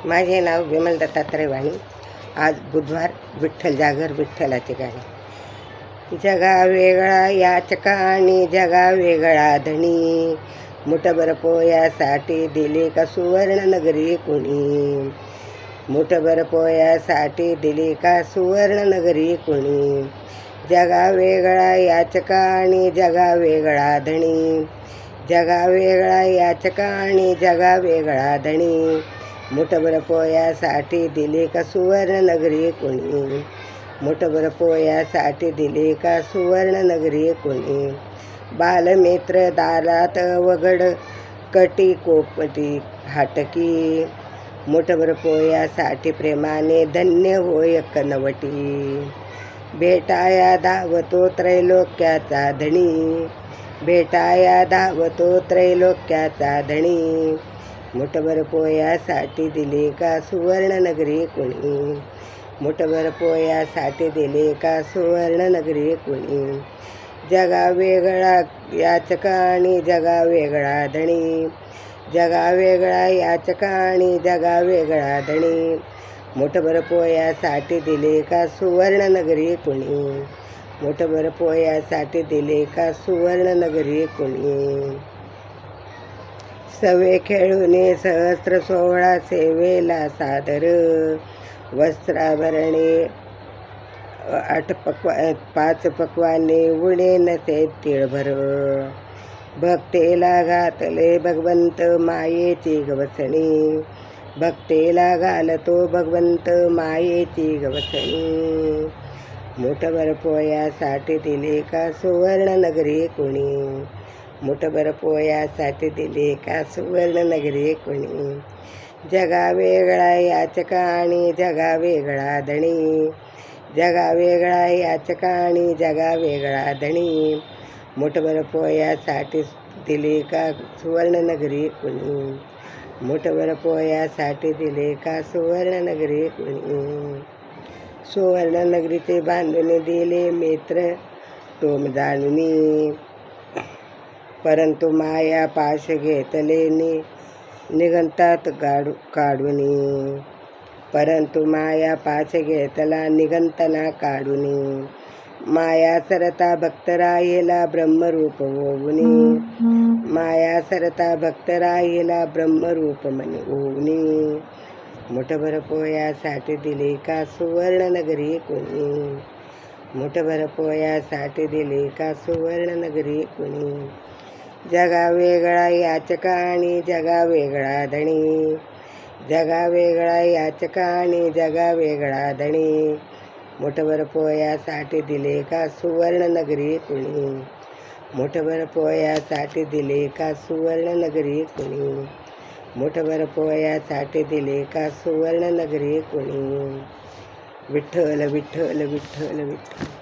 माझे नाव विमल दत्तात्रय वाणी. आज बुधवार. विठ्ठल जागर, विठ्ठलाचे गाणे. जगा वेगळा याचका आणि जगा वेगळा धणी, मुठभर पोयासाठी दिली का सुवर्ण नगरी कुणी. मुठभर पोयासाठी दिली का सुवर्ण नगरी कुणी. जगा वेगळा याचका आणि जगा वेगळा धणी, जगा वेगळा याचका आणि जगा वेगळा धणी, मुठभर पोयासाठी दिली का सुवर्ण नगरी कुणी. मुठभर पोयासाठी दिली का सुवर्ण नगरी कुणी. बालमित्र दारात वगड कटी कोपटी हाटकी, मुठभर पोयासाठी प्रेमाने धन्य होय कनवटी. भेटाया धावतो त्रैलोक्याचा धणी, भेटाया धावतो त्रैलोक्याचा धणी, मुठभर पोयासाठी दिली का सुवर्ण नगरी कुणी. मुठभर पोयासाठी दिली का सुवर्ण नगरी कुणी. जगा वेगळा याचका आणि जगा वेगळा धणी, जगा वेगळा याचका आणि जगा वेगळा धणी, मुठभर पोयासाठी दिले का सुवर्ण नगरी कुणी. मुठभर पोयासाठी दिले का सुवर्ण नगरी कुणी. सवे खेळूने सहस्र सोहळा सेवेला सादर, वस्त्राभरणे 5 पक्वाने उणे नसे तिळभर. भक्तेला घातले भगवंत मायेची गवसणी, भक्तेला घालतो भगवंत मायेची गवसणी, मुठभर पोयासाठी दिले का सुवर्ण नगरी कुणी. मुठभर पोयासाठी दिले का सुवर्ण नगरी कुणी. जगा वेगळा याचका आणि जगा वेगळा धणी, जगा वेगळा याचका आणि जगा वेगळा धणी, मुठभर पोयासाठी दिले का सुवर्ण नगरी कुणी. मुठभर पोयासाठी दिले का सुवर्ण नगरी कुणी. सुवर्ण नगरीचे बांधून दिले मित्र टोम जाणुनी, परंतु माया पाश घेतले निघंतात काढुनी. परंतु माया पाश घेतला निघंतना काढुनी. माया सरता भक्त राहिला ब्रह्मरूप होऊनी, माया सरता भक्त राहिला ब्रह्मरूप म्हणे होऊनी, मुठभर पोयासाठी दिले का सुवर्ण नगरी कुणी. मुठभर पोयासाठी दिले का सुवर्ण नगरी कुणी. जगा वेगळा याचका आणि जगा वेगळा धणी, जगा वेगळा याचका आणि जगा वेगळा धणी, मुठभर पोयासाठी दिले का सुवर्ण नगरी कुणी. मुठभर पोयासाठी दिले का सुवर्ण नगरी कुणी. मुठभर पोयासाठी दिले का सुवर्ण नगरी कुणी. विठ्ठल विठ्ठल विठ्ठल विठ्ठल.